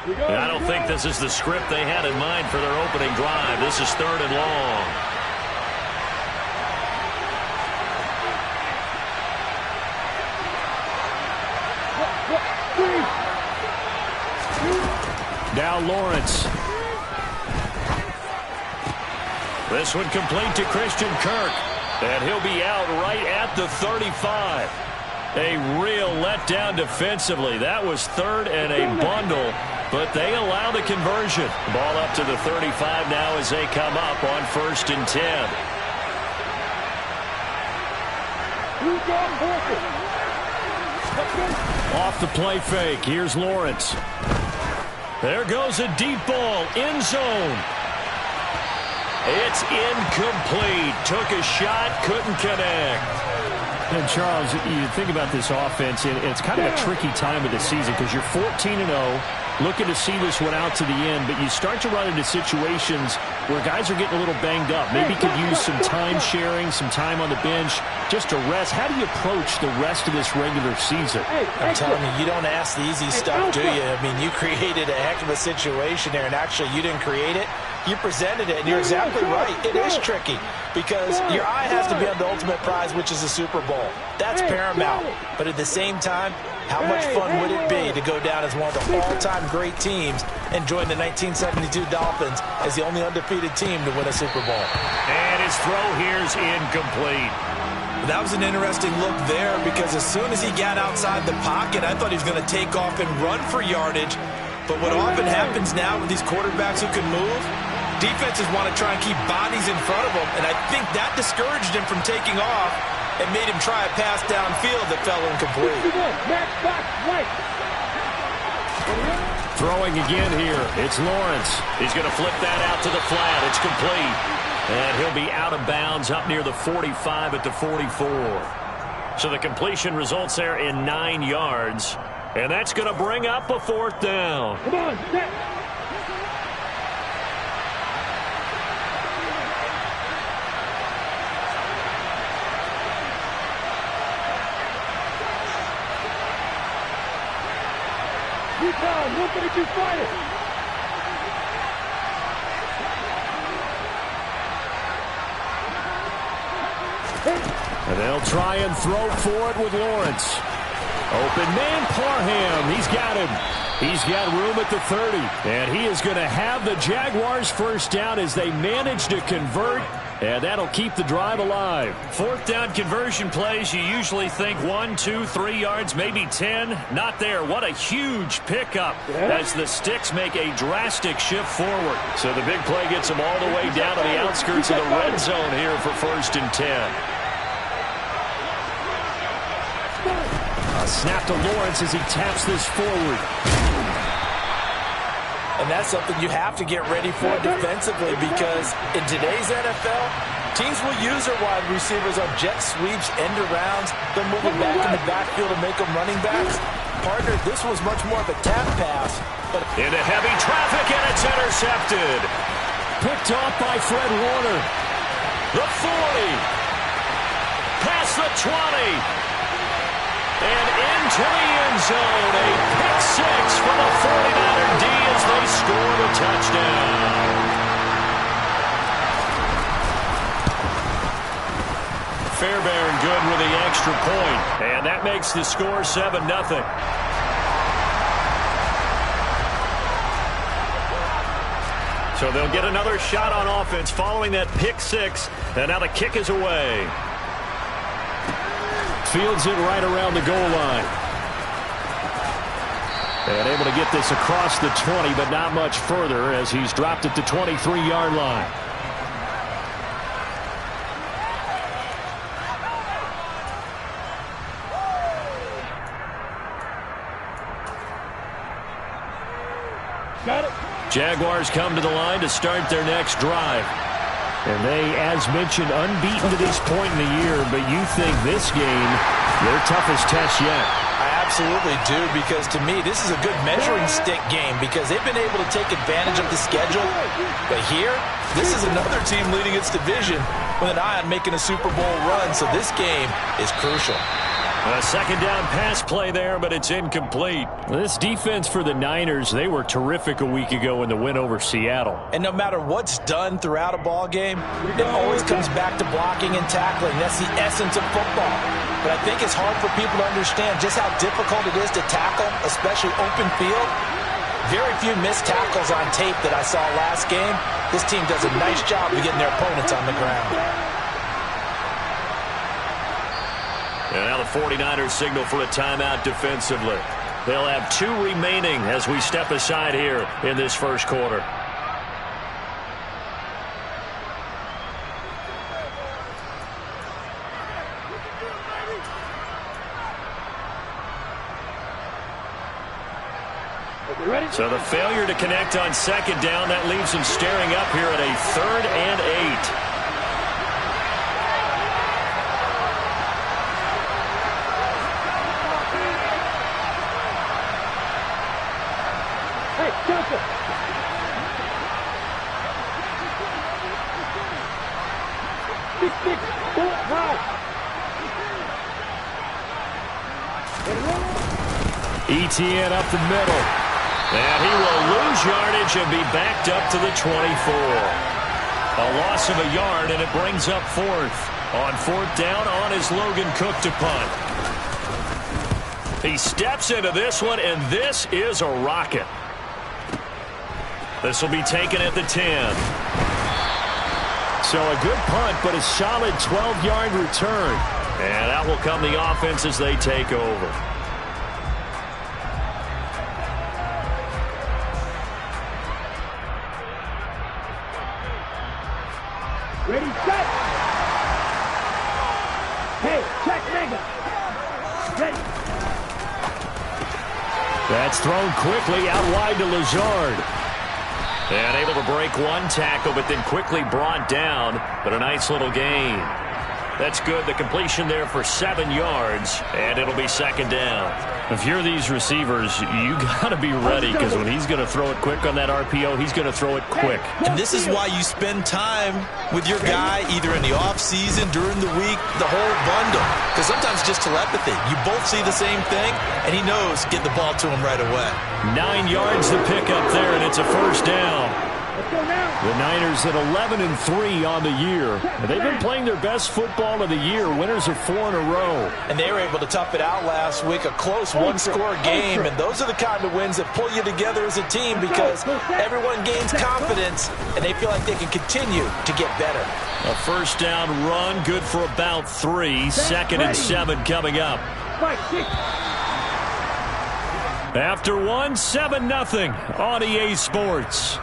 I don't think this is the script they had in mind for their opening drive. This is 3rd and long. Now Lawrence. This one complete to Christian Kirk. And he'll be out right at the 35. A real letdown defensively. That was 3rd and a bundle, but they allow the conversion. Ball up to the 35 now as they come up on 1st and 10. Off the play fake. Here's Lawrence. There goes a deep ball. End zone. It's incomplete. Took a shot, couldn't connect. And Charles, you think about this offense, and it's kind of a tricky time of the season because you're 14-0, looking to see this one out to the end, but you start to run into situations where guys are getting a little banged up. Maybe could use some time sharing, some time on the bench just to rest. How do you approach the rest of this regular season? I'm telling you, you don't ask the easy stuff, do you? I mean, you created a heck of a situation there, and actually you didn't create it. You presented it, and you're exactly right. It is tricky because your eye has to be on the ultimate prize, which is the Super Bowl. That's paramount. But at the same time, how much fun would it be to go down as one of the all-time great teams and join the 1972 Dolphins as the only undefeated team to win a Super Bowl? And his throw here's incomplete. That was an interesting look there because as soon as he got outside the pocket, I thought he was going to take off and run for yardage. But what often happens now with these quarterbacks who can move, defenses want to try and keep bodies in front of them, and I think that discouraged him from taking off and made him try a pass downfield that fell incomplete. Throwing again here. It's Lawrence. He's going to flip that out to the flat. It's complete. And he'll be out of bounds up near the 45 at the 44. So the completion results there in 9 yards. And that's going to bring up a 4th down. Come on, set. New time, 132 fighters. And they'll try and throw for it with Lawrence. Open man, Parham. He's got him. He's got room at the 30. And he is going to have the Jaguars' 1st down as they manage to convert. And that'll keep the drive alive. 4th down conversion plays, you usually think 1, 2, 3 yards, maybe 10. Not there. What a huge pickup as the Sticks make a drastic shift forward. So the big play gets them all the way down to the outskirts of the red zone here for 1st and 10. Snap to Lawrence as he taps this forward. And that's something you have to get ready for defensively because in today's NFL, teams will use their wide receivers on jet sweeps, end arounds. They'll move them back in the backfield and make them running backs. Partner, this was much more of a tap pass. But into heavy traffic, and it's intercepted. Picked off by Fred Warner. The 40. Past the 20. And into the end zone, a pick 6 for the 49er D as they score the touchdown. Fairbairn good with the extra point, and that makes the score 7-0. So they'll get another shot on offense following that pick 6, and now the kick is away. Fields it right around the goal line. And able to get this across the 20, but not much further as he's dropped at the 23-yard line. Got it. Jaguars come to the line to start their next drive. And they, as mentioned, unbeaten to this point in the year, but you think this game, their toughest test yet. I absolutely do, because to me, this is a good measuring stick game because they've been able to take advantage of the schedule. But here, this is another team leading its division with an eye on making a Super Bowl run, so this game is crucial. A second down pass play there, but it's incomplete. This defense for the Niners, they were terrific a week ago in the win over Seattle. And no matter what's done throughout a ball game, it always comes back to blocking and tackling. That's the essence of football. But I think it's hard for people to understand just how difficult it is to tackle, especially open field. Very few missed tackles on tape that I saw last game. This team does a nice job of getting their opponents on the ground. And now the 49ers signal for a timeout defensively. They'll have 2 remaining as we step aside here in this first quarter. So the failure to connect on second down, that leaves them staring up here at a 3rd and 8. ETN up the middle. And he will lose yardage and be backed up to the 24. A loss of a yard, and it brings up 4th. On 4th down, on is Logan Cook to punt. He steps into this one, and this is a rocket. This will be taken at the 10. So a good punt, but a solid 12-yard return. And out will come the offense as they take over. Ready, set. Hey, check mega. Ready. That's thrown quickly out wide to Lazard. And able to break one tackle, but then quickly brought down. But a nice little gain. That's good. The completion there for 7 yards, and it'll be second down. If you're these receivers, you got to be ready, because when he's going to throw it quick on that RPO, he's going to throw it quick. And this is why you spend time with your guy either in the offseason, during the week, the whole bundle. Because sometimes just telepathy. You both see the same thing, and he knows get the ball to him right away. 9 yards to pick up there, and it's a first down. The Niners at 11-3 on the year. They've been playing their best football of the year. Winners of 4 in a row. And they were able to tough it out last week. A close one-score game. And those are the kind of wins that pull you together as a team, because everyone gains confidence and they feel like they can continue to get better. A first down run, good for about 3. 2nd and 7 coming up. After 1, 7-0 on EA Sports.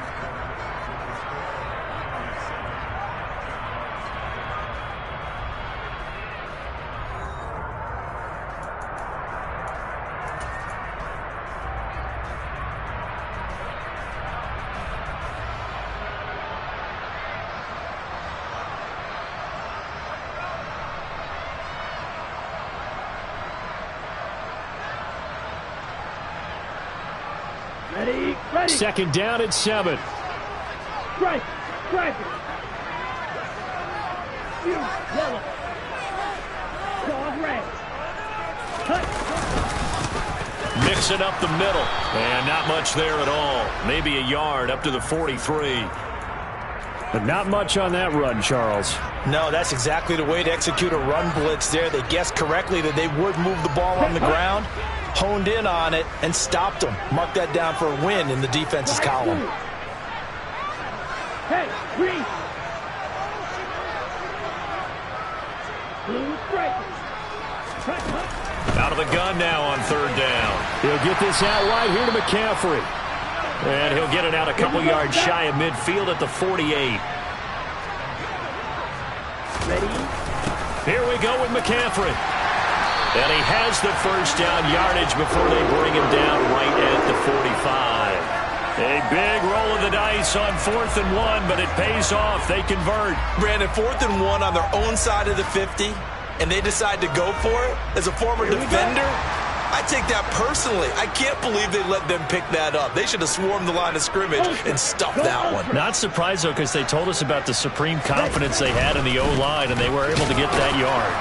Ready, ready. Second down at 7. Strike, strike it. Yellow. Dog red. Cut. Mixing up the middle. And not much there at all. Maybe a yard up to the 43. But not much on that run, Charles. No, that's exactly the way to execute a run blitz there. They guessed correctly that they would move the ball on the ground, honed in on it, and stopped them. Mark that down for a win in the defense's column. Hey, green. Blue strike. Out of the gun now on 3rd down. He'll get this out wide here to McCaffrey. And he'll get it out a couple yards shy of midfield at the 48. Ready? Here we go with McCaffrey. And he has the first down yardage before they bring him down right at the 45. A big roll of the dice on 4th and 1, but it pays off. They convert. Brandon, 4th and 1 on their own side of the 50, and they decide to go for it. As a former defender, I take that personally. I can't believe they let them pick that up. They should have swarmed the line of scrimmage and stuffed that one. Not surprised, though, because they told us about the supreme confidence they had in the O-line, and they were able to get that yard.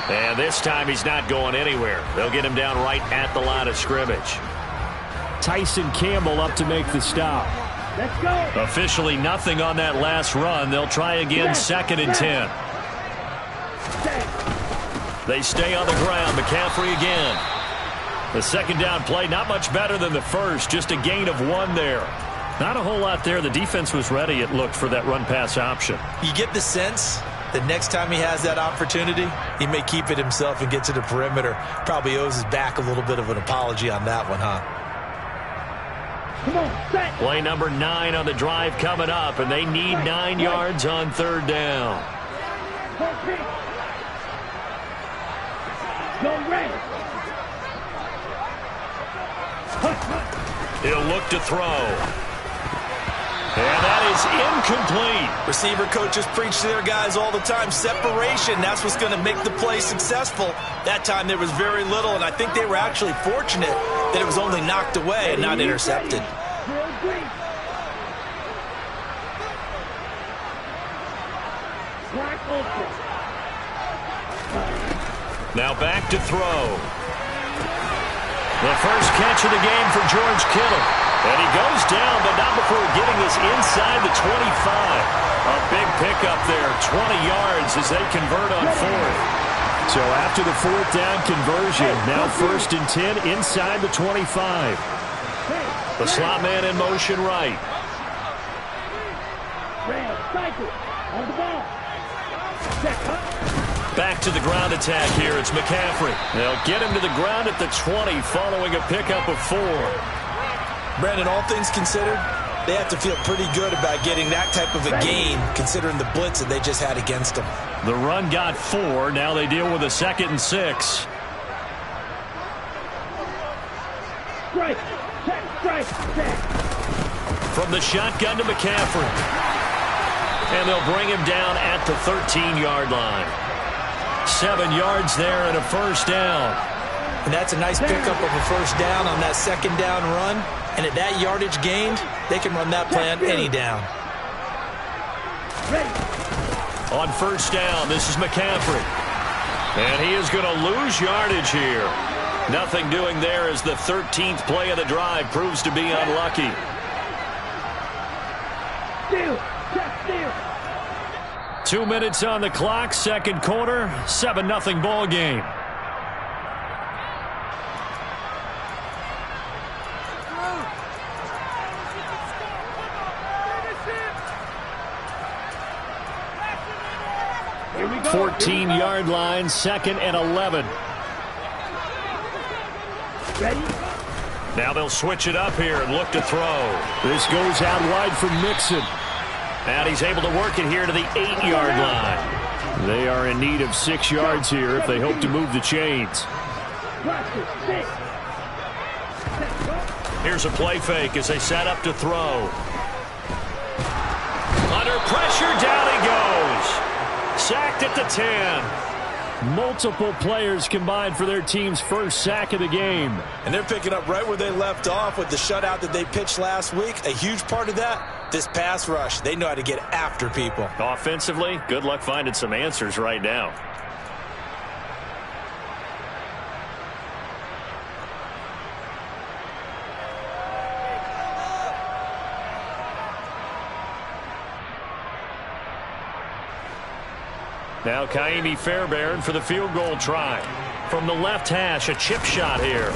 And this time he's not going anywhere. They'll get him down right at the line of scrimmage. Tyson Campbell up to make the stop. Let's go. Officially nothing on that last run. They'll try again, 2nd and 10. They stay on the ground. McCaffrey again. The second down play, not much better than the first. Just a gain of 1 there. Not a whole lot there. The defense was ready, it looked, for that run-pass option. You get the sense that next time he has that opportunity, he may keep it himself and get to the perimeter. Probably owes his back a little bit of an apology on that one, huh? Come on, set. Play number 9 on the drive coming up, and they need 9 yards on 3rd down. Go red. He'll look to throw. And that is incomplete. Receiver coaches preach to their guys all the time. Separation, that's what's going to make the play successful. That time there was very little, and I think they were actually fortunate that it was only knocked away and not intercepted. Now back to throw. The first catch of the game for George Kittle. And he goes down, but not before getting this inside the 25. A big pickup there, 20 yards as they convert on 4th. So after the 4th down conversion, now 1st and 10 inside the 25. The slot man in motion right. On the ball. Back to the ground attack here. It's McCaffrey. They'll get him to the ground at the 20 following a pickup of 4. Brandon, all things considered, they have to feel pretty good about getting that type of a gain considering the blitz that they just had against them. The run got 4. Now they deal with a 2nd and 6. Strike. Strike. From the shotgun to McCaffrey. And they'll bring him down at the 13-yard line. 7 yards there and a 1st down. And that's a nice pickup of a 1st down on that 2nd down run. And at that yardage gained, they can run that play on any down. On 1st down, this is McCaffrey. And he is going to lose yardage here. Nothing doing there as the 13th play of the drive proves to be unlucky. Steal. 2 minutes on the clock, 2nd quarter, 7-0 ball game. Here we go. 14-yard line, 2nd and 11. Ready? Now they'll switch it up here and look to throw. This goes out wide for Mixon. And he's able to work it here to the 8-yard line. They are in need of 6 yards here if they hope to move the chains. Here's a play fake as they set up to throw. Under pressure, down he goes. Sacked at the 10. Multiple players combined for their team's first sack of the game. And they're picking up right where they left off with the shutout that they pitched last week. A huge part of that, this pass rush. They know how to get after people. Offensively, good luck finding some answers right now. Now Kaimi Fairbairn for the field goal try. From the left hash, a chip shot here.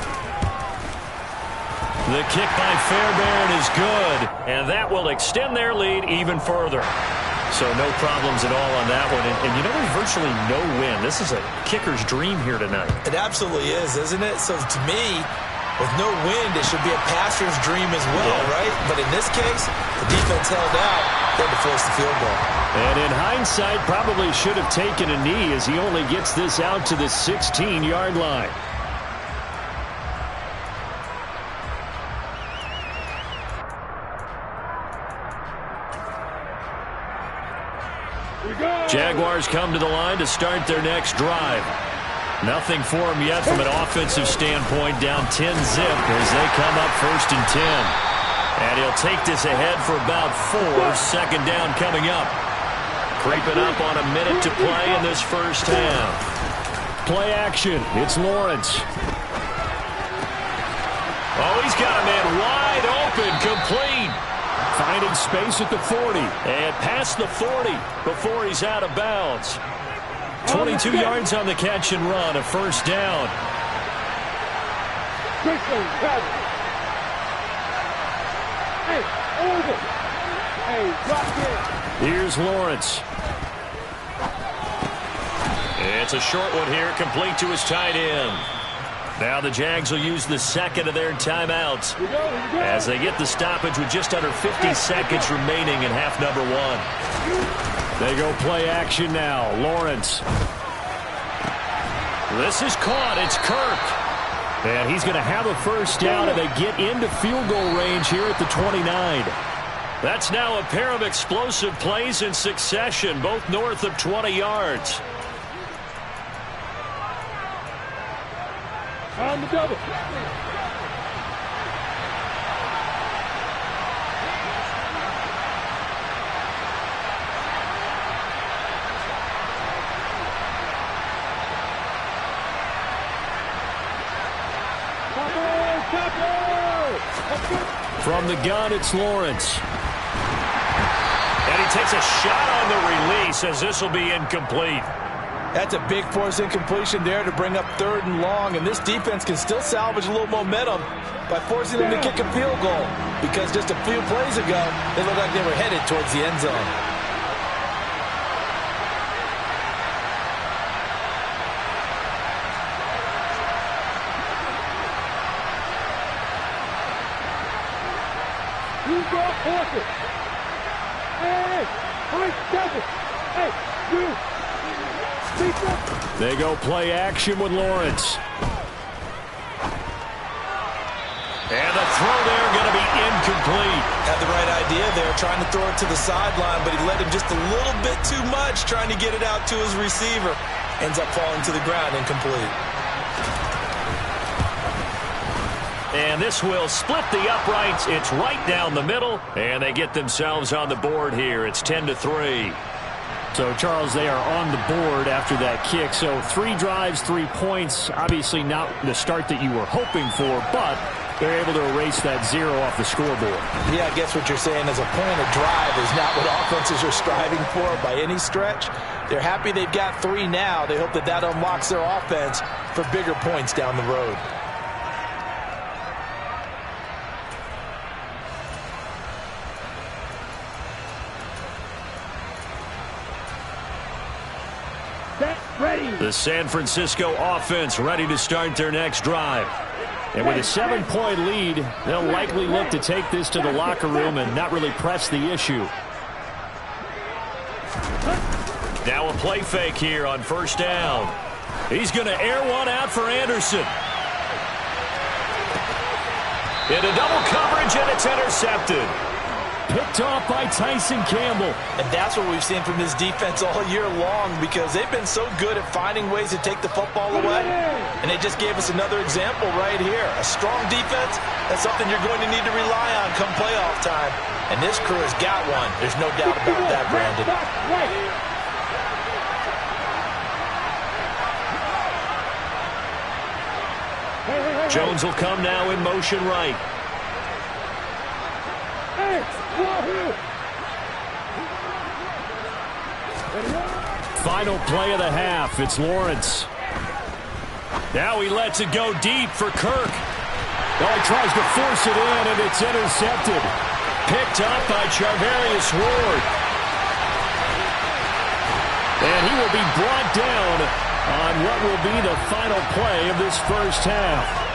The kick by Fairbairn is good, and that will extend their lead even further. So no problems at all on that one. And you know, there's virtually no wind. This is a kicker's dream here tonight. It absolutely is, isn't it? So to me, with no wind, it should be a passer's dream as well, right? But in this case, the defense held out. They had to force the field goal. And in hindsight, probably should have taken a knee as he only gets this out to the 16-yard line. Jaguars come to the line to start their next drive. Nothing for them yet from an offensive standpoint, down 10-zip as they come up 1st and 10. And he'll take this ahead for about 4. 2nd down coming up. Creeping up on a minute to play in this first half. Play action. It's Lawrence. Oh, he's got a man wide open, complete. Finding space at the 40. And past the 40 before he's out of bounds. 22 yards on the catch and run, a first down. Hey, over. Hey, drop in. Here's Lawrence. It's a short one here, complete to his tight end. Now the Jags will use the second of their timeouts as they get the stoppage with just under 50 seconds remaining in half number one. They go play action now. Lawrence. This is caught. It's Kirk. And he's going to have a first down, and they get into field goal range here at the 29. That's now a pair of explosive plays in succession, both north of 20 yards. On the double. From the gun, it's Lawrence. And he takes a shot on the release as this will be incomplete. That's a big force incompletion there to bring up 3rd and long, and this defense can still salvage a little momentum by forcing them to kick a field goal, because just a few plays ago, they looked like they were headed towards the end zone. You go horses. Hey, Mike, double. Hey, you. They go play action with Lawrence. And the throw there going to be incomplete. Had the right idea there, trying to throw it to the sideline, but he led him just a little bit too much, trying to get it out to his receiver. Ends up falling to the ground, incomplete. And this will split the uprights. It's right down the middle, and they get themselves on the board here. It's 10-3. So, Charles, they are on the board after that kick. So 3 drives, 3 points. Obviously not the start that you were hoping for, but they're able to erase that 0 off the scoreboard. Yeah, I guess what you're saying is a point of drive is not what offenses are striving for by any stretch. They're happy they've got 3 now. They hope that that unlocks their offense for bigger points down the road. Ready. The San Francisco offense ready to start their next drive. And with a 7-point lead, they'll likely look to take this to the locker room and not really press the issue. Now a play fake here on first down. He's going to air one out for Anderson. Into double coverage, and it's intercepted. Picked off by Tyson Campbell. And that's what we've seen from this defense all year long, because they've been so good at finding ways to take the football away. And they just gave us another example right here. A strong defense, that's something you're going to need to rely on come playoff time. And this crew has got one. There's no doubt about that, Brandon. Jones will come now in motion right. Final play of the half. It's Lawrence. Now he lets it go deep for Kirk. Oh, he tries to force it in, and it's intercepted. Picked up by Charvarius Ward. And he will be brought down on what will be the final play of this first half.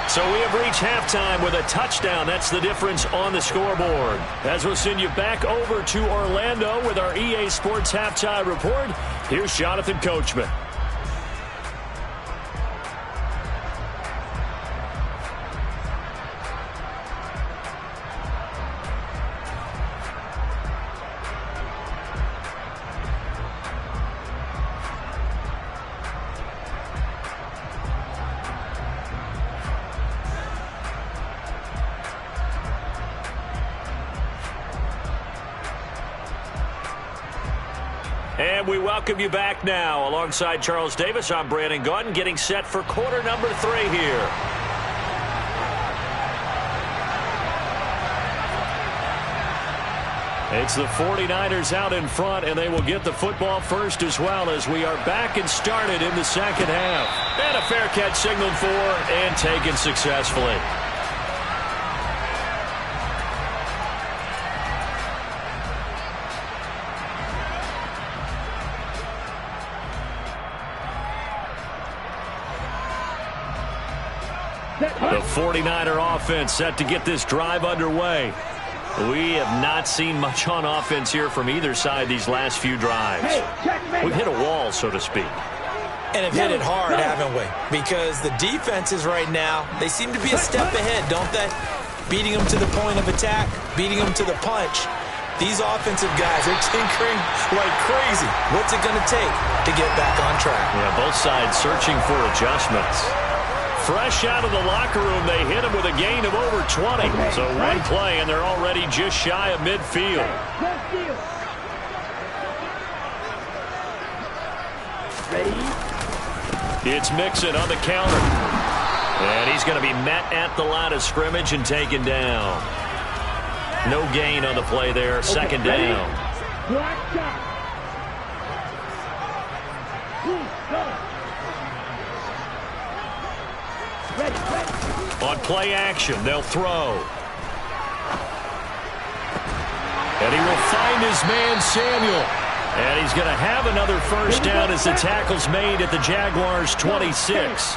So we have reached halftime with a touchdown. That's the difference on the scoreboard. As we'll send you back over to Orlando with our EA Sports Halftime Report, here's Jonathan Coachman. And we welcome you back now. Alongside Charles Davis, I'm Brandon Gaudin, getting set for quarter number 3 here. It's the 49ers out in front, and they will get the football first as well as we are back and started in the second half. And a fair catch signaled for and taken successfully. The 49er offense set to get this drive underway. We have not seen much on offense here from either side these last few drives. We've hit a wall, so to speak. And have hit it hard, haven't we? Because the defenses right now, they seem to be a step ahead, don't they? Beating them to the point of attack, beating them to the punch. These offensive guys are tinkering like crazy. What's it going to take to get back on track? Yeah, both sides searching for adjustments. Fresh out of the locker room, they hit him with a gain of over 20. So one play, and they're already just shy of midfield. It's Mixon on the counter. And he's going to be met at the line of scrimmage and taken down. No gain on the play there. Second down. On play action, they'll throw. And he will find his man, Samuel. And he's going to have another first down as the tackle's made at the Jaguars' 26.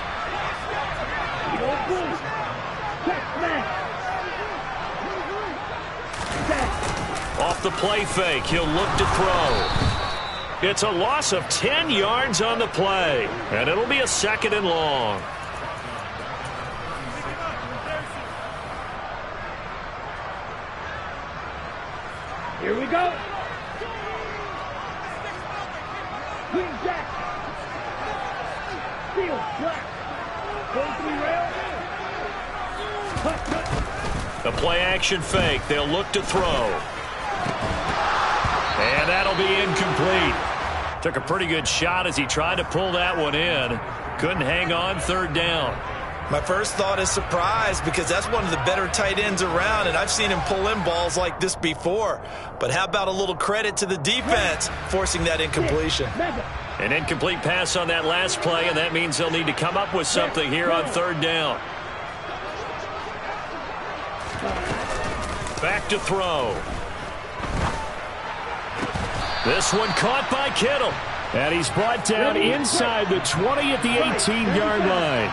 Off the play fake, he'll look to throw. It's a loss of 10 yards on the play. And it'll be a second and long. Here we go. Green jack. Steel black. Go to the rail. A play action fake. They'll look to throw. And that'll be incomplete. Took a pretty good shot as he tried to pull that one in. Couldn't hang on. Third down. My first thought is surprise because that's one of the better tight ends around, and I've seen him pull in balls like this before. But how about a little credit to the defense forcing that incompletion? An incomplete pass on that last play, and that means they'll need to come up with something here on third down. Back to throw. This one caught by Kittle. And he's brought down inside the 20 at the 18-yard line.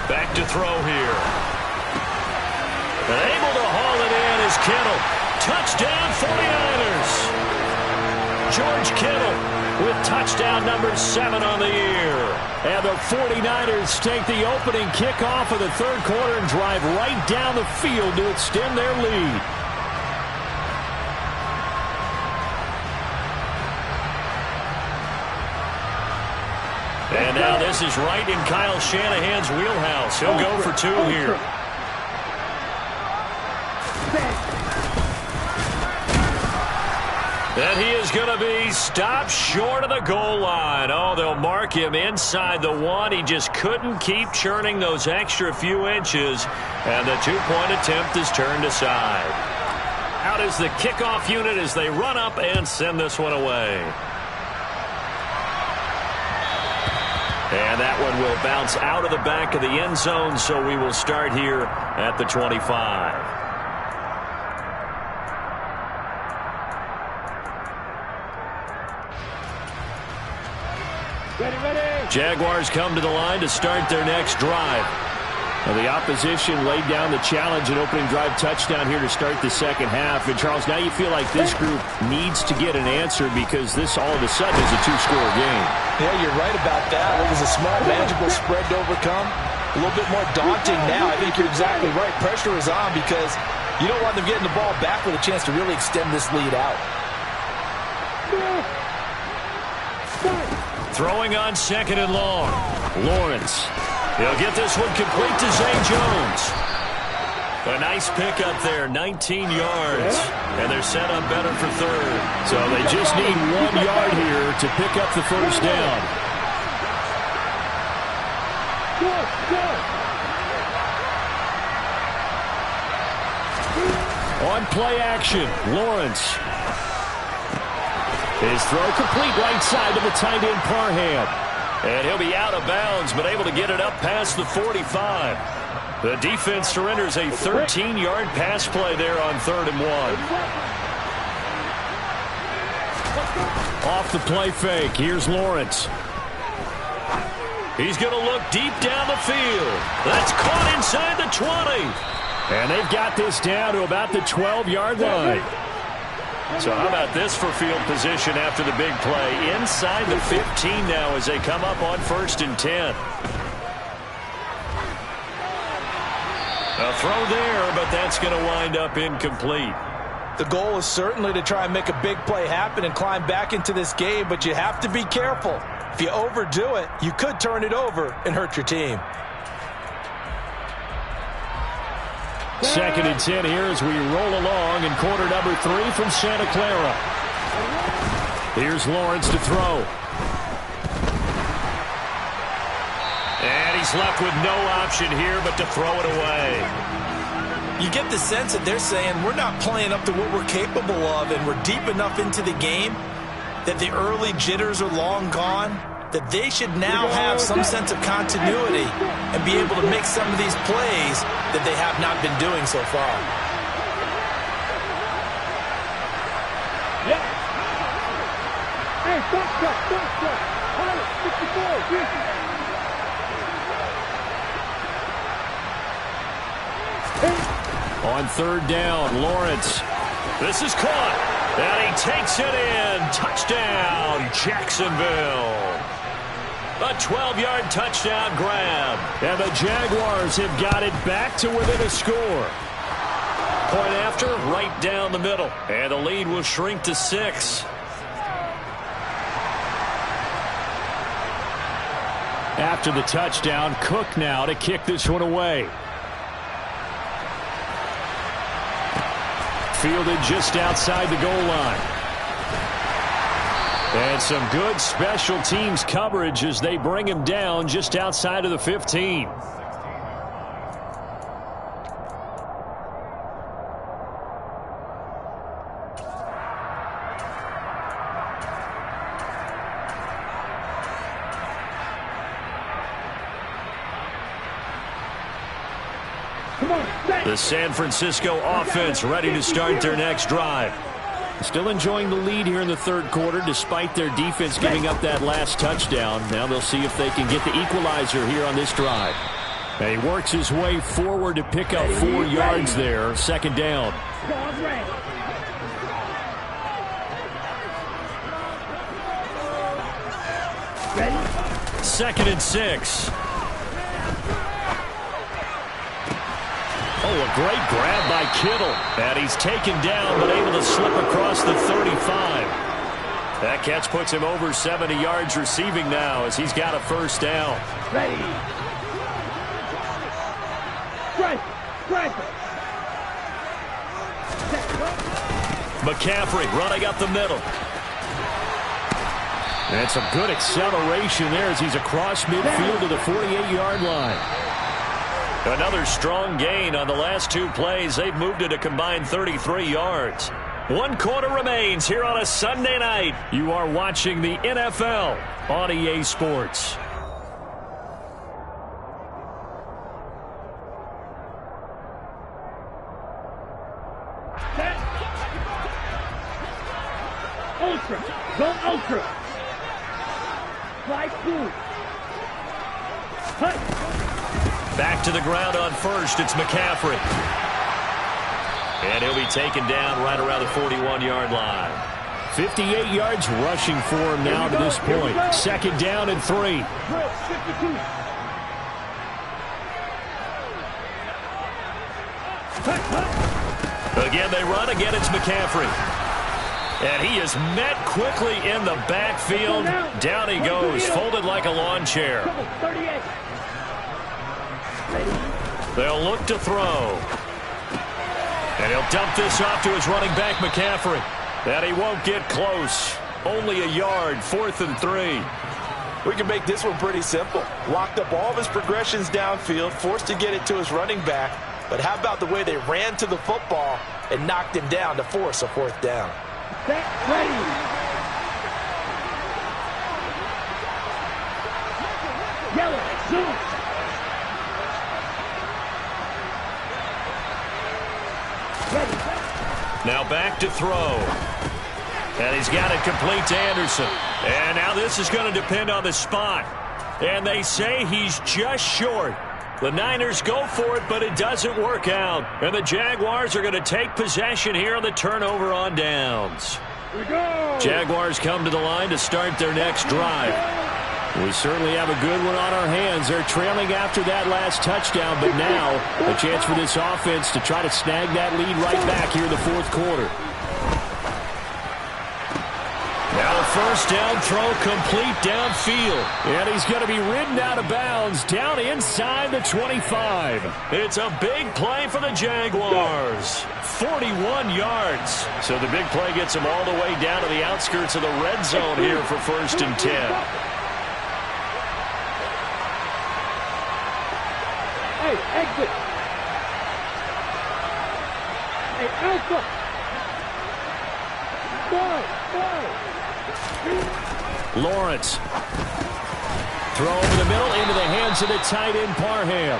Back to throw here. And able to haul it in is Kittle. Touchdown 49ers. George Kittle with touchdown number 7 on the year. And the 49ers take the opening kickoff of the third quarter and drive right down the field to extend their lead. And now this is right in Kyle Shanahan's wheelhouse. He'll go for 2 here. And he is going to be stopped short of the goal line. Oh, they'll mark him inside the 1. He just couldn't keep churning those extra few inches. And the 2-point attempt is turned aside. Out is the kickoff unit as they run up and send this one away. And that one will bounce out of the back of the end zone, so we will start here at the 25. Ready. Jaguars come to the line to start their next drive. Now the opposition laid down the challenge and opening drive touchdown here to start the second half. And, Charles, now you feel like this group needs to get an answer because this all of a sudden is a 2-score game. Yeah, you're right about that. It was a small, manageable spread to overcome. A little bit more daunting now. I think you're exactly right. Pressure is on because you don't want them getting the ball back with a chance to really extend this lead out. Throwing on second and long. Lawrence. He'll get this one complete to Zay Jones. A nice pickup there, 19 yards. And they're set up better for third. So they just need 1 yard here to pick up the first down. On play action, Lawrence. His throw complete right side to the tight end Parham. And he'll be out of bounds, but able to get it up past the 45. The defense surrenders a 13-yard pass play there on 3rd and 1. Off the play fake, here's Lawrence. He's going to look deep down the field. That's caught inside the 20. And they've got this down to about the 12-yard line. So how about this for field position after the big play? Inside the 15 now as they come up on 1st and 10. A throw there, but that's going to wind up incomplete. The goal is certainly to try and make a big play happen and climb back into this game, but you have to be careful. If you overdo it, you could turn it over and hurt your team. 2nd and 10 here as we roll along in quarter number 3 from Santa Clara. Here's Lawrence to throw. And he's left with no option here but to throw it away. You get the sense that they're saying we're not playing up to what we're capable of, and we're deep enough into the game that the early jitters are long gone, that they should now have some sense of continuity and be able to make some of these plays that they have not been doing so far. Yeah. Hey, stop. 54. On 3rd down, Lawrence. This is caught. And he takes it in. Touchdown, Jacksonville. A 12-yard touchdown grab. And the Jaguars have got it back to within a score. Point after, right down the middle. And the lead will shrink to 6. After the touchdown, Cook now to kick this one away. Fielded just outside the goal line. And some good special teams coverage as they bring him down just outside of the 15. The San Francisco offense ready to start their next drive. Still enjoying the lead here in the 3rd quarter despite their defense giving up that last touchdown. Now they'll see if they can get the equalizer here on this drive. And he works his way forward to pick up 4 yards there. 2nd down. 2nd and 6. Oh, a great grab by Kittle. And he's taken down but able to slip across the 35. That catch puts him over 70 yards receiving now as he's got a 1st down. Ready. McCaffrey running up the middle. And some good acceleration there as he's across midfield to the 48-yard line. Another strong gain on the last 2 plays. They've moved it a combined 33 yards. 1 quarter remains here on a Sunday night. You are watching the NFL on EA Sports. Set. Ultra. Go ultra. Fly through. Hut. Back to the ground on 1st. It's McCaffrey. And he'll be taken down right around the 41-yard line. 58 yards rushing for him now to this point. 2nd down and 3. Again, they run. Again, it's McCaffrey. And he is met quickly in the backfield. Down he goes, folded like a lawn chair. They'll look to throw. And he'll dump this off to his running back, McCaffrey. And he won't get close. Only a yard, 4th and 3. We can make this one pretty simple. Locked up all of his progressions downfield, forced to get it to his running back. But how about the way they ran to the football and knocked him down to force a 4th down? Set, ready. Yellow, zoom. Ready. Now back to throw. And he's got it complete to Anderson. And now this is going to depend on the spot. And they say he's just short. The Niners go for it, but it doesn't work out. And the Jaguars are going to take possession here on the turnover on downs. Here we go. Jaguars come to the line to start their next drive. We certainly have a good one on our hands. They're trailing after that last touchdown, but now a chance for this offense to try to snag that lead right back here in the 4th quarter. Now a first down throw complete downfield. And he's going to be ridden out of bounds down inside the 25. It's a big play for the Jaguars. 41 yards. So the big play gets him all the way down to the outskirts of the red zone here for 1st and 10. Hey, exit. Hey, Alpha. Ball. Lawrence. Throw over the middle into the hands of the tight end, Parham.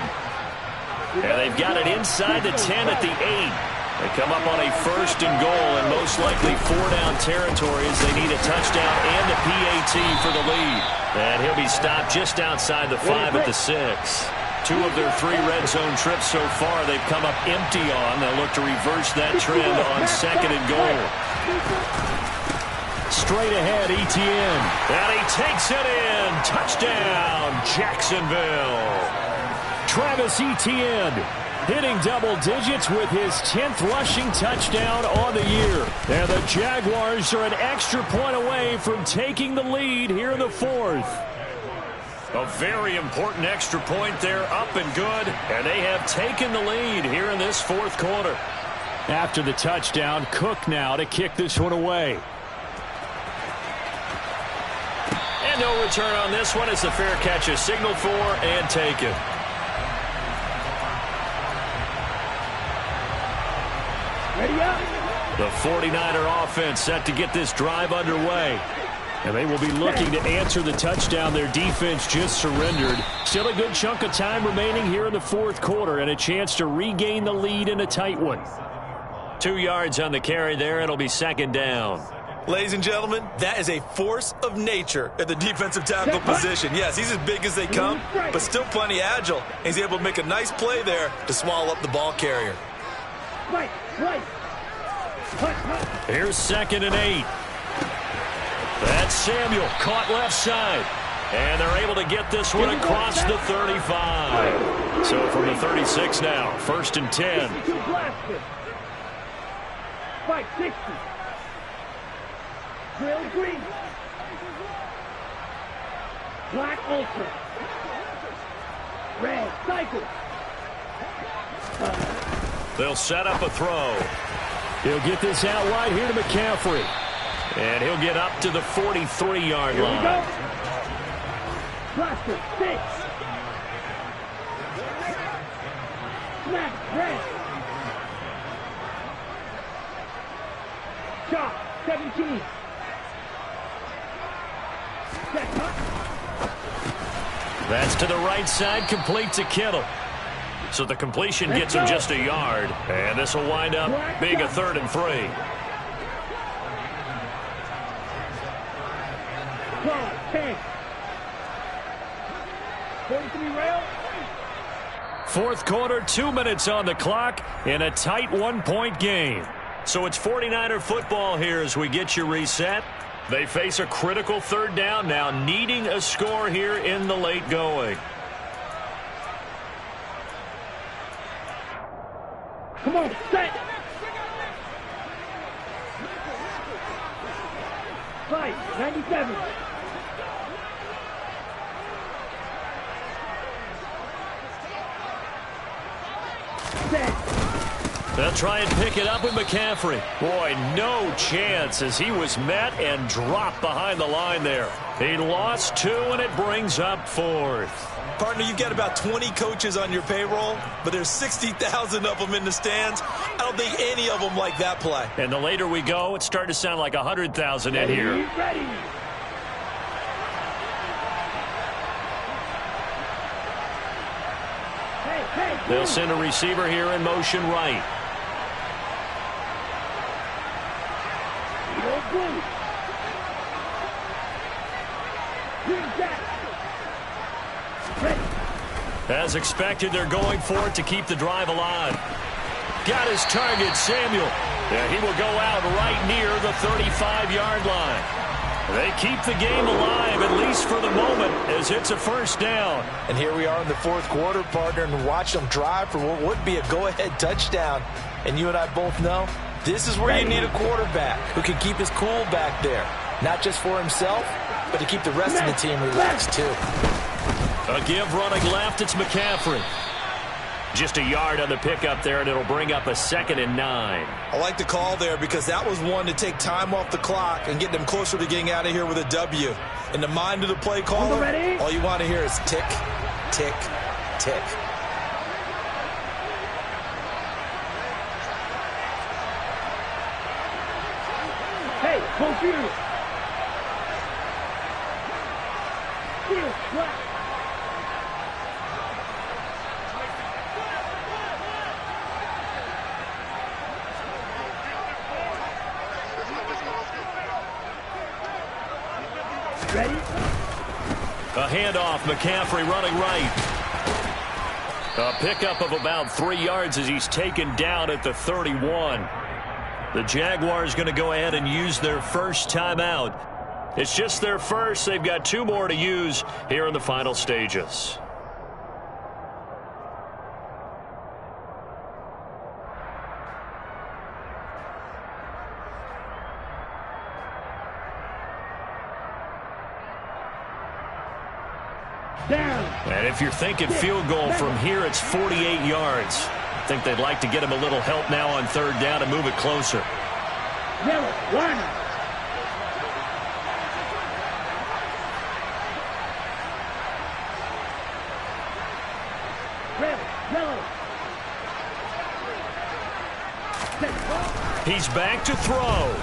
And they've got it inside the 10 at the 8. They come up on a 1st and goal, and most likely 4-down territory as they need a touchdown and the PAT for the lead. And he'll be stopped just outside the 5 at the 6. 2 of their 3 red zone trips so far they've come up empty on. They'll look to reverse that trend on 2nd and goal. Straight ahead, Etienne. And he takes it in. Touchdown, Jacksonville. Travis Etienne hitting double digits with his 10th rushing touchdown on the year. And the Jaguars are an extra point away from taking the lead here in the 4th. A very important extra point there, up and good. And they have taken the lead here in this 4th quarter. After the touchdown, Cook now to kick this one away. And no return on this one as the fair catch is signaled for and taken. Ready up. The 49er offense set to get this drive underway. And they will be looking to answer the touchdown their defense just surrendered. Still a good chunk of time remaining here in the 4th quarter and a chance to regain the lead in a tight one. 2 yards on the carry there. It'll be 2nd down. Ladies and gentlemen, that is a force of nature at the defensive tackle position. Yes, he's as big as they come, but still plenty agile. He's able to make a nice play there to swallow up the ball carrier. Right. Here's 2nd and 8. That's Samuel, caught left side. And they're able to get this one across the 35. So from the 36 now, 1st and 10. 560. Drill green. Black ultra. Red cycle. They'll set up a throw. He'll get this out wide here to McCaffrey. And he'll get up to the 43-yard line. Here we go. Blaster 6. Snap red. Shot 17. That's to the right side, complete to Kittle. So the completion gets him just a yard. And this will wind up being a 3rd and 3. 10. 43 rail. 4th quarter, 2 minutes on the clock in a tight 1-point game. So it's 49er football here as we get you reset. They face a critical 3rd down now, needing a score here in the late going. Come on, set. 5, 97. They'll try and pick it up with McCaffrey. Boy, no chance as he was met and dropped behind the line there. He lost 2, and it brings up 4th. Partner, you've got about 20 coaches on your payroll, but there's 60,000 of them in the stands. I don't think any of them like that play. And the later we go, it's starting to sound like 100,000 in here. Ready. They'll send a receiver here in motion right. As expected, they're going for it to keep the drive alive. Got his target, Samuel. And he will go out right near the 35-yard line. They keep the game alive, at least for the moment, as it's a first down. And here we are in the 4th quarter, partner, and watch them drive for what would be a go-ahead touchdown. And you and I both know this is where you need a quarterback who can keep his cool back there. Not just for himself, but to keep the rest of the team relaxed, too. A give running left, it's McCaffrey. Just a yard on the pickup there, and it'll bring up a 2nd and 9. I like the call there because that was one to take time off the clock and get them closer to getting out of here with a W. In the mind of the play caller, all you want to hear is tick, tick, tick. Hey, computer. Field, flat. Ready? A handoff, McCaffrey running right. A pickup of about 3 yards as he's taken down at the 31. The Jaguars going to go ahead and use their first timeout. It's just their first. They've got 2 more to use here in the final stages. Down. And if you're thinking field goal from here, it's 48 yards. I think they'd like to get him a little help now on 3rd down and move it closer. Yellow, line. Red, yellow. He's back to throw.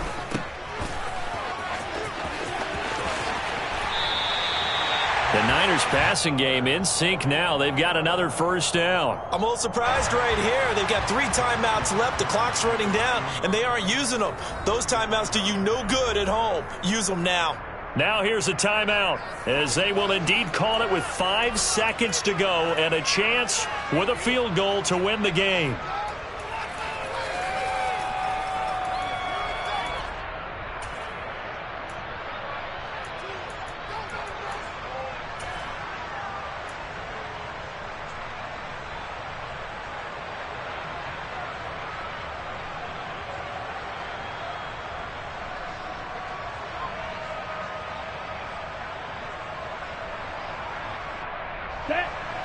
The Niners passing game in sync now. They've got another first down. I'm a little surprised right here. They've got 3 timeouts left. The clock's running down, and they aren't using them. Those timeouts do you no good at home. Use them now. Now here's a timeout, as they will indeed call it with 5 seconds to go and a chance with a field goal to win the game.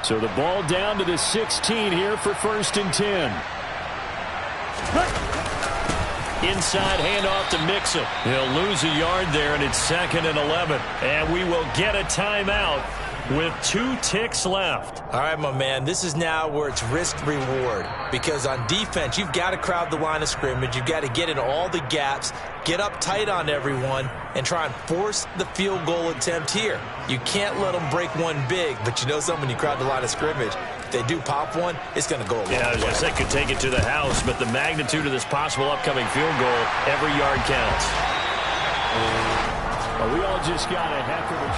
So the ball down to the 16 here for 1st and 10. Inside handoff to Mixon. He'll lose a yard there, and it's 2nd and 11. And we will get a timeout with 2 ticks left. All right, my man, this is now where it's risk-reward. Because on defense, you've got to crowd the line of scrimmage. You've got to get in all the gaps, get up tight on everyone, and try and force the field goal attempt here. You can't let them break one big, but you know something, when you crowd the line of scrimmage, if they do pop one, it's going to go a long way. Yeah, I was going to say, could take it to the house, but the magnitude of this possible upcoming field goal, every yard counts. Well, we all just got a heck of a